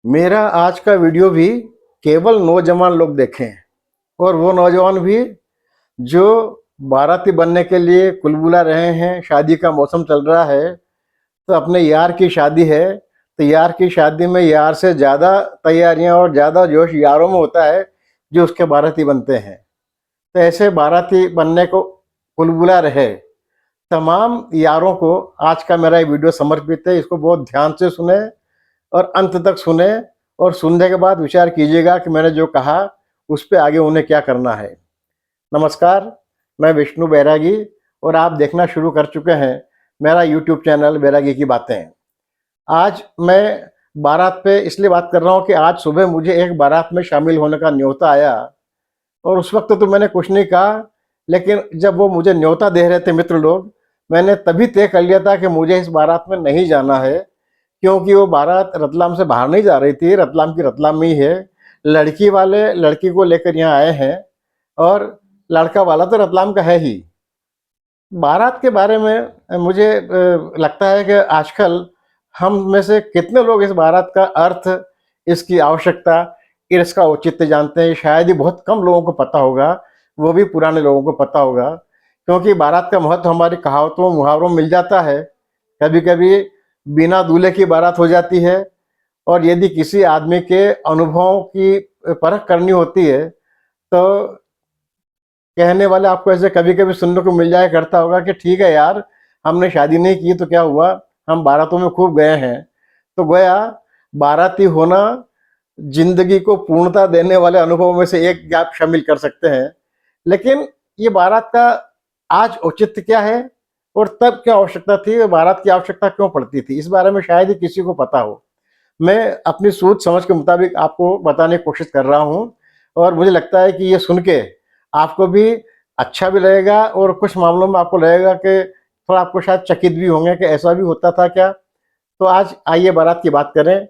मेरा आज का वीडियो भी केवल नौजवान लोग देखें, और वो नौजवान भी जो बाराती बनने के लिए कुलबुला रहे हैं। शादी का मौसम चल रहा है, तो अपने यार की शादी है, तो यार की शादी में यार से ज़्यादा तैयारियां और ज़्यादा जोश यारों में होता है जो उसके बाराती बनते हैं। तो ऐसे बाराती बनने को कुलबुला रहे तमाम यारों को आज का मेरा ये वीडियो समर्पित है। इसको बहुत ध्यान से सुने और अंत तक सुने, और सुनने के बाद विचार कीजिएगा कि मैंने जो कहा उस पे आगे उन्हें क्या करना है। नमस्कार, मैं विष्णु बैरागी, और आप देखना शुरू कर चुके हैं मेरा यूट्यूब चैनल बैरागी की बातें। आज मैं बारात पे इसलिए बात कर रहा हूँ कि आज सुबह मुझे एक बारात में शामिल होने का न्योता आया, और उस वक्त तो मैंने कुछ नहीं कहा, लेकिन जब वो मुझे न्योता दे रहे थे मित्र लोग, मैंने तभी तय कर लिया था कि मुझे इस बारात में नहीं जाना है, क्योंकि वो बारात रतलाम से बाहर नहीं जा रही थी, रतलाम की रतलाम में ही है। लड़की वाले लड़की को लेकर यहाँ आए हैं, और लड़का वाला तो रतलाम का है ही। बारात के बारे में मुझे लगता है कि आजकल हम में से कितने लोग इस बारात का अर्थ, इसकी आवश्यकता, इसका औचित्य जानते हैं। शायद ही बहुत कम लोगों को पता होगा, वो भी पुराने लोगों को पता होगा, क्योंकि बारात का महत्व हमारी कहावतों मुहावरों में मिल जाता है। कभी कभी बिना दूल्हे की बारात हो जाती है, और यदि किसी आदमी के अनुभवों की परख करनी होती है तो कहने वाले आपको ऐसे कभी कभी सुनने को मिल जाया करता होगा कि ठीक है यार, हमने शादी नहीं की तो क्या हुआ, हम बारातों में खूब गए हैं। तो गोया बाराती होना जिंदगी को पूर्णता देने वाले अनुभवों में से एक आप शामिल कर सकते हैं। लेकिन ये बारात का आज औचित्य क्या है, और तब क्या आवश्यकता थी, बारात की आवश्यकता क्यों पड़ती थी, इस बारे में शायद ही किसी को पता हो। मैं अपनी सोच समझ के मुताबिक आपको बताने की कोशिश कर रहा हूँ, और मुझे लगता है कि ये सुन के आपको भी अच्छा भी लगेगा, और कुछ मामलों में आपको लगेगा कि थोड़ा आपको शायद चकित भी होंगे कि ऐसा भी होता था क्या। तो आज आइए बारात की बात करें।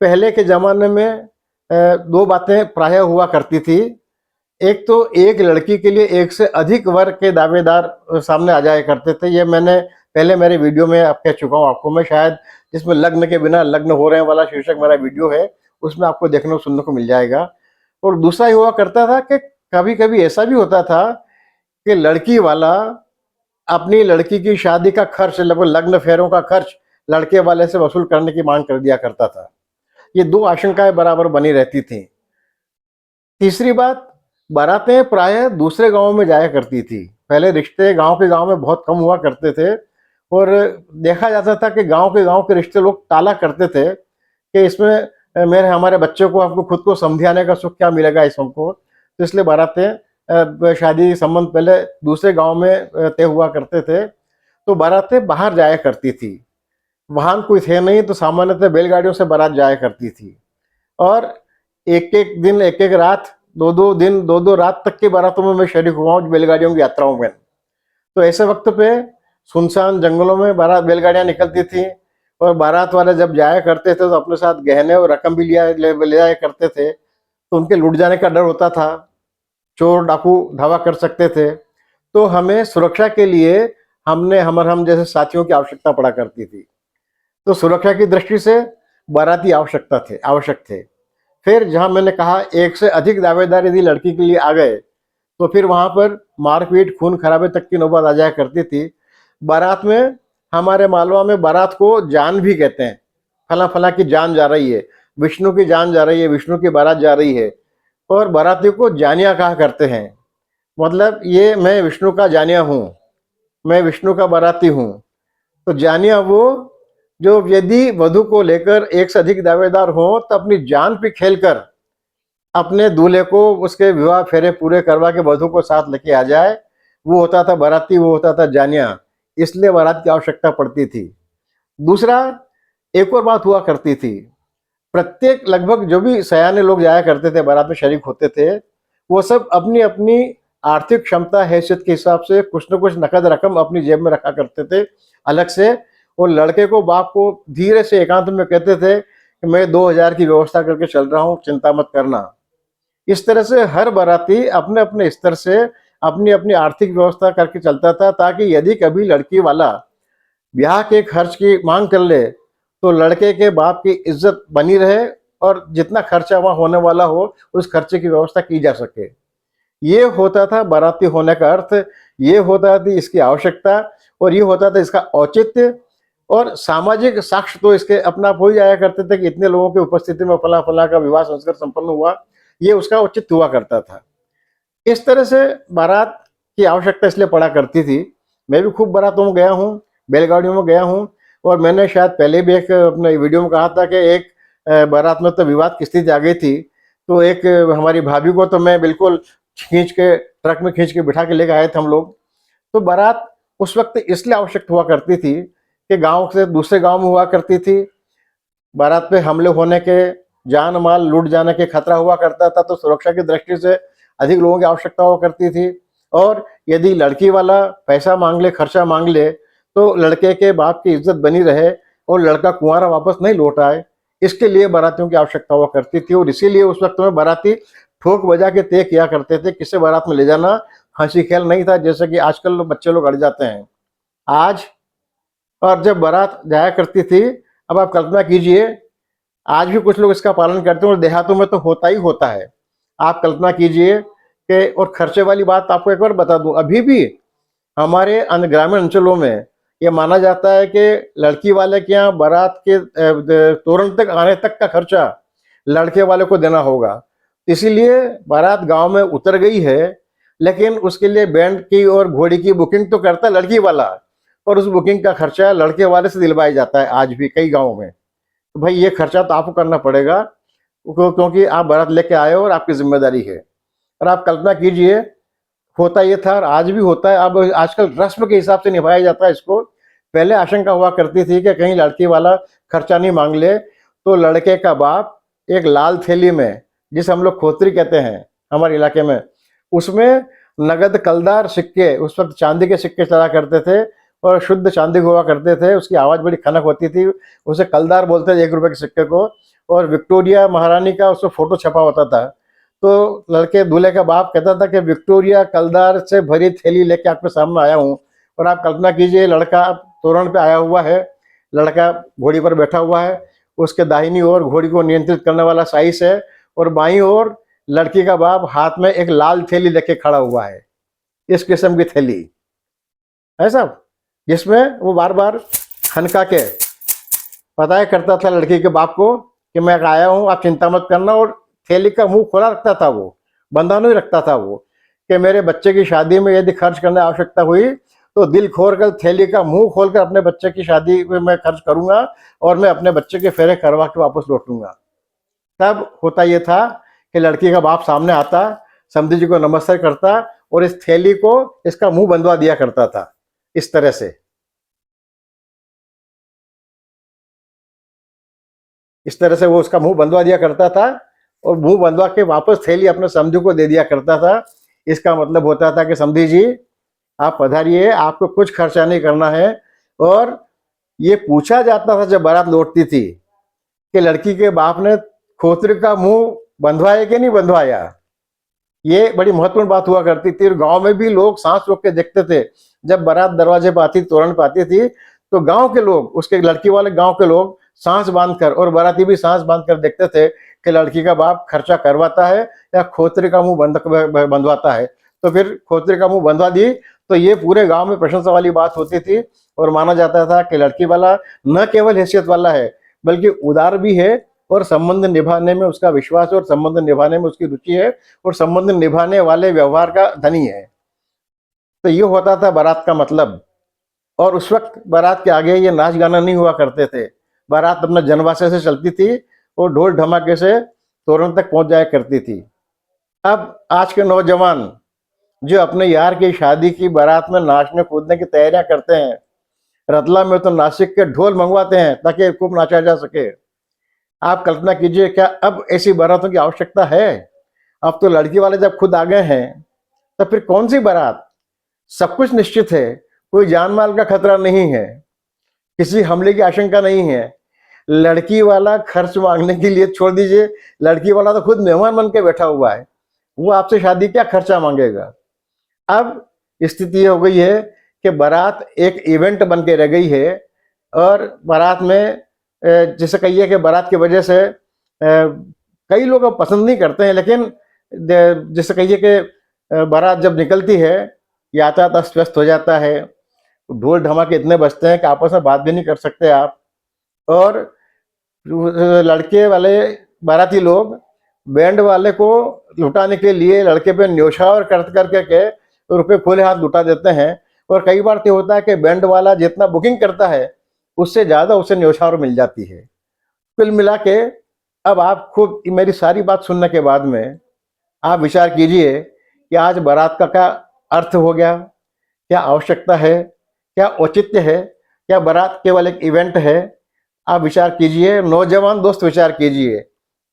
पहले के ज़माने में दो बातें प्रायः हुआ करती थी। एक तो एक लड़की के लिए एक से अधिक वर के दावेदार सामने आ जाया करते थे। ये मैंने पहले मेरे वीडियो में आप कह चुका हूँ आपको मैं, शायद जिसमें लग्न के बिना लग्न हो रहे हैं वाला शीर्षक मेरा वीडियो है, उसमें आपको देखने को सुनने को मिल जाएगा। और दूसरा ये हुआ करता था कि कभी कभी ऐसा भी होता था कि लड़की वाला अपनी लड़की की शादी का खर्च, लगभग लग्न फेरों का खर्च लड़के वाले से वसूल करने की मांग कर दिया करता था। ये दो आशंकाएं बराबर बनी रहती थी। तीसरी बात, बारातें प्रायः दूसरे गांव में जाया करती थी। पहले रिश्ते गांव के गांव में बहुत कम हुआ करते थे, और देखा जाता था कि गांव के रिश्ते लोग टाला करते थे कि इसमें मेरे हमारे बच्चों को हमको खुद को समझाने का सुख क्या मिलेगा इस हमको। तो इसलिए बारातें शादी संबंध पहले दूसरे गांव में तय हुआ करते थे। तो बारातें बाहर जाया करती थी, वाहन कोई थे नहीं, तो सामान्यतः बैलगाड़ियों से बारात जाया करती थी। और एक एक दिन, एक एक रात, दो दो दिन, दो दो रात तक की बारातों में मैं शरीक हुआ हूँ, बैलगाड़ियों की यात्राओं में। तो ऐसे वक्त पे सुनसान जंगलों में बारात बैलगाड़ियां निकलती थी, और बारात वाले जब जाया करते थे तो अपने साथ गहने और रकम भी ले जाया करते थे। तो उनके लूट जाने का डर होता था, चोर डाकू धावा कर सकते थे। तो हमें सुरक्षा के लिए हम जैसे साथियों की आवश्यकता पड़ा करती थी। तो सुरक्षा की दृष्टि से बाराती आवश्यक थे। फिर जहां मैंने कहा एक से अधिक दावेदार यदि लड़की के लिए आ गए, तो फिर वहां पर मारपीट, खून खराबे तक की नौबत आ जाया करती थी। बारात में, हमारे मालवा में बारात को जान भी कहते हैं। फला फला की जान जा रही है, विष्णु की जान जा रही है, विष्णु की बारात जा रही है। और बाराती को जानिया कहा करते हैं। मतलब ये मैं विष्णु का जानिया हूँ, मैं विष्णु का बाराती हूँ। तो जानिया वो जो यदि वधु को लेकर एक से अधिक दावेदार हो तो अपनी जान पे खेलकर अपने दूल्हे को उसके विवाह फेरे पूरे करवा के वधु को साथ लेके आ जाए, वो होता था बाराती, वो होता था जानिया। इसलिए बारात की आवश्यकता पड़ती थी। दूसरा, एक और बात हुआ करती थी। प्रत्येक, लगभग जो भी सयाने लोग जाया करते थे बारात में शरीक होते थे, वो सब अपनी अपनी आर्थिक क्षमता हैसियत के हिसाब से कुछ न कुछ नकद रकम अपनी जेब में रखा करते थे अलग से। और लड़के को, बाप को धीरे से एकांत में कहते थे कि मैं 2000 की व्यवस्था करके चल रहा हूँ, चिंता मत करना। इस तरह से हर बाराती अपने अपने स्तर से अपनी अपनी आर्थिक व्यवस्था करके चलता था, ताकि यदि कभी लड़की वाला ब्याह के खर्च की मांग कर ले तो लड़के के बाप की इज्जत बनी रहे, और जितना खर्चा वहाँ होने वाला हो उस खर्चे की व्यवस्था की जा सके। ये होता था बाराती होने का अर्थ, ये होता थी इसकी आवश्यकता, और ये होता था इसका औचित्य, और सामाजिक साक्ष्य तो इसके अपना आप हो ही जाया करते थे कि इतने लोगों की उपस्थिति में फला फला का विवाह संस्कार संपन्न हुआ, ये उसका औचित्य हुआ करता था। इस तरह से बारात की आवश्यकता इसलिए पड़ा करती थी। मैं भी खूब बारातों में गया हूँ, बैलगाड़ियों में गया हूँ, और मैंने शायद पहले भी एक अपने वीडियो में कहा था कि एक बारात में तो विवाद की स्थिति आ गई थी, तो एक हमारी भाभी को तो मैं बिल्कुल खींच के ट्रक में खींच के बिठा के लेके आए थे हम लोग। तो बारात उस वक्त इसलिए आवश्यक हुआ करती थी कि गांव से दूसरे गांव में हुआ करती थी, बारात पे हमले होने के, जान माल लूट जाने के खतरा हुआ करता था, तो सुरक्षा की दृष्टि से अधिक लोगों की आवश्यकता हुआ करती थी। और यदि लड़की वाला पैसा मांग ले, खर्चा मांग ले, तो लड़के के बाप की इज्जत बनी रहे और लड़का कुंवारा वापस नहीं लौट आए, इसके लिए बारातियों की आवश्यकता हुआ करती थी। और इसीलिए उस वक्त में बाराती ठोक बजा के तय किया करते थे किसे बारात में ले जाना। हंसी खेल नहीं था जैसे कि आजकल बच्चे लोग अड़ जाते हैं आज। और जब बारात जाया करती थी, अब आप कल्पना कीजिए, आज भी कुछ लोग इसका पालन करते हैं और देहातों में तो होता ही होता है। आप कल्पना कीजिए कि, और खर्चे वाली बात आपको एक बार बता दूं, अभी भी हमारे ग्रामीण अंचलों में ये माना जाता है कि लड़की वाले के यहाँ बारात के तोरण तक आने तक का खर्चा लड़के वाले को देना होगा। इसीलिए बारात गांव में उतर गई है, लेकिन उसके लिए बैंड की और घोड़ी की बुकिंग तो करता है लड़की वाला, और उस बुकिंग का खर्चा लड़के वाले से दिलवाया जाता है आज भी कई गाँवों में। तो भाई ये खर्चा तो आपको करना पड़ेगा, क्योंकि आप बारात लेके आए हो और आपकी जिम्मेदारी है। और आप कल्पना कीजिए, होता ये था और आज भी होता है, अब आजकल रस्म के हिसाब से निभाया जाता है इसको। पहले आशंका हुआ करती थी कि कहीं लड़की वाला खर्चा नहीं मांग ले, तो लड़के का बाप एक लाल थैली में, जिसे हम लोग खोतरी कहते हैं हमारे इलाके में, उसमें नगद कलदार सिक्के, उस वक्त चांदी के सिक्के चला करते थे और शुद्ध चांदी हुआ करते थे, उसकी आवाज़ बड़ी खनक होती थी, उसे कलदार बोलते थे 1 रुपए के सिक्के को। और विक्टोरिया महारानी का उसमें फोटो छपा होता था। तो लड़के दूल्हे का बाप कहता था कि विक्टोरिया कलदार से भरी थैली लेके आपके सामने आया हूँ। और आप कल्पना कीजिए, लड़का तोरण पे आया हुआ है, लड़का घोड़ी पर बैठा हुआ है, उसके दाहिनी ओर घोड़ी को नियंत्रित करने वाला साइस है, और बाईं ओर लड़की का बाप हाथ में एक लाल थैली लेके खड़ा हुआ है, इस किस्म की थैली है साहब, जिसमें वो बार बार खनका के बताया करता था लड़की के बाप को कि मैं आया हूँ, आप चिंता मत करना। और थैली का मुंह खोला रखता था, वो बंधा नहीं रखता था वो, कि मेरे बच्चे की शादी में यदि खर्च करने की आवश्यकता हुई तो दिल खोल कर थैली का मुंह खोलकर अपने बच्चे की शादी में मैं खर्च करूंगा, और मैं अपने बच्चे के फेरे करवा के वापस लौटूंगा। तब होता ये था कि लड़की का बाप सामने आता, समधी जी को नमस्कार करता, और इस थैली को इसका मुंह बंधवा दिया करता था इस तरह से। इस तरह से वो उसका मुंह बंधवा दिया करता था, और मुंह बंधवा के वापस थैली अपने समधी को दे दिया करता था। इसका मतलब होता था कि समधी जी आप पधारिए, आपको कुछ खर्चा नहीं करना है। और ये पूछा जाता था जब बारात लौटती थी कि लड़की के बाप ने खोतरे का मुंह बंधवाया कि नहीं बंधवाया। ये बड़ी महत्वपूर्ण बात हुआ करती थी, और गांव में भी लोग सांस रोक के देखते थे। जब बारात दरवाजे पर आती, तोरण पर आती थी, तो गांव के लोग, उसके लड़की वाले गांव के लोग सांस बांधकर, और बाराती भी सांस बांधकर देखते थे कि लड़की का बाप खर्चा करवाता है या खोतरे का मुंह बंधवाता है। तो फिर खोतरे का मुंह बंधवा दी तो ये पूरे गांव में प्रशंसा वाली बात होती थी, और माना जाता था कि लड़की वाला न केवल हैसियत वाला है, बल्कि उदार भी है, और संबंध निभाने में उसका विश्वास है, और संबंध निभाने में उसकी रुचि है, और संबंध निभाने वाले व्यवहार का धनी है। तो ये होता था बारात का मतलब। और उस वक्त बारात के आगे ये नाच गाना नहीं हुआ करते थे, बारात अपना जनवासे से चलती थी और ढोल धमाके से तोरण तक पहुंच जाया करती थी। अब आज के नौजवान जो अपने यार की शादी की बारात में नाचने कूदने की तैयारियां करते हैं, रतला में तो नासिक के ढोल मंगवाते हैं ताकि खूब नाचा जा सके। आप कल्पना कीजिए, क्या अब ऐसी बारातों की आवश्यकता है? अब तो लड़की वाले जब खुद आ गए हैं, तो फिर कौन सी बारात? सब कुछ निश्चित है, कोई जान माल का खतरा नहीं है, किसी हमले की आशंका नहीं है। लड़की वाला खर्च मांगने के लिए छोड़ दीजिए, लड़की वाला तो खुद मेहमान बन के बैठा हुआ है, वो आपसे शादी क्या खर्चा मांगेगा। अब स्थिति ये हो गई है कि बारात एक इवेंट बन के रह गई है, और बारात में जैसे कहिए कि बारात की वजह से कई लोग अब पसंद नहीं करते हैं, लेकिन जैसे कहिए कि बारात जब निकलती है, यातायात अस्त व्यस्त हो जाता है, ढोल ढमाके इतने बजते हैं कि आपस में बात भी नहीं कर सकते आप। और लड़के वाले बाराती लोग बैंड वाले को लुटाने के लिए लड़के पे न्योछावर कर करके के रुपए खुले हाथ लुटा देते हैं। और कई बार तो होता है कि बैंड वाला जितना बुकिंग करता है उससे ज़्यादा उसे न्योछावर मिल जाती है। कुल मिला के अब आप खुद मेरी सारी बात सुनने के बाद में आप विचार कीजिए कि आज बारात का क्या अर्थ हो गया, क्या आवश्यकता है, क्या औचित्य है, क्या बारात केवल एक इवेंट है। आप विचार कीजिए, नौजवान दोस्त विचार कीजिए,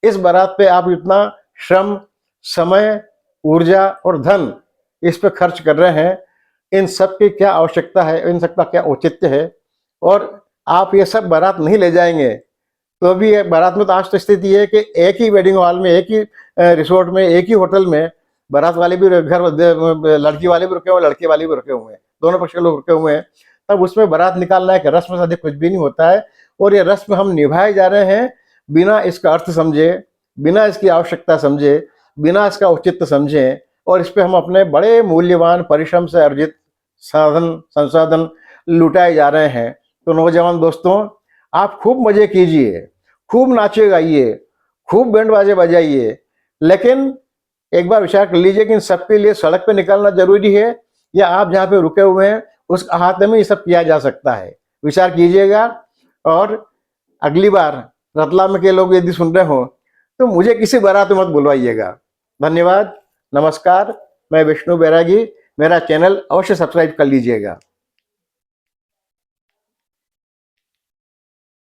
इस बारात पे आप इतना श्रम, समय, ऊर्जा और धन इस पे खर्च कर रहे हैं, इन सब की क्या आवश्यकता है, इन सब का क्या औचित्य है। और आप ये सब बारात नहीं ले जाएंगे तो भी बारात में तो आज तो स्थिति है कि एक ही वेडिंग हॉल में, एक ही रिसोर्ट में, एक ही होटल में बारात वाले भी घर, लड़की वाले भी रुके हुए, लड़के वाले भी रुके हुए हैं, दोनों पक्ष के लोग रुके हुए हैं। तब उसमें बारात निकालना एक रस्म से अधिक कुछ भी नहीं होता है। और ये रस्म हम निभाए जा रहे हैं बिना इसका अर्थ समझे, बिना इसकी आवश्यकता समझे, बिना इसका औचित्य समझे। और इस पर हम अपने बड़े मूल्यवान परिश्रम से अर्जित साधन संसाधन लुटाए जा रहे हैं। तो नौजवान दोस्तों, आप खूब मजे कीजिए, खूब नाचिए गाइए, खूब बैंड बाजे बजाइए, लेकिन एक बार विचार कर लीजिए कि इन सबके लिए सड़क पे निकलना जरूरी है या आप जहाँ पे रुके हुए हैं उस अहाते में ये सब किया जा सकता है। विचार कीजिएगा। और अगली बार रतलाम के लोग यदि सुन रहे हो तो मुझे किसी बारात में मत बुलवाइएगा। धन्यवाद, नमस्कार। मैं विष्णु बैरागी। मेरा चैनल अवश्य सब्सक्राइब कर लीजिएगा।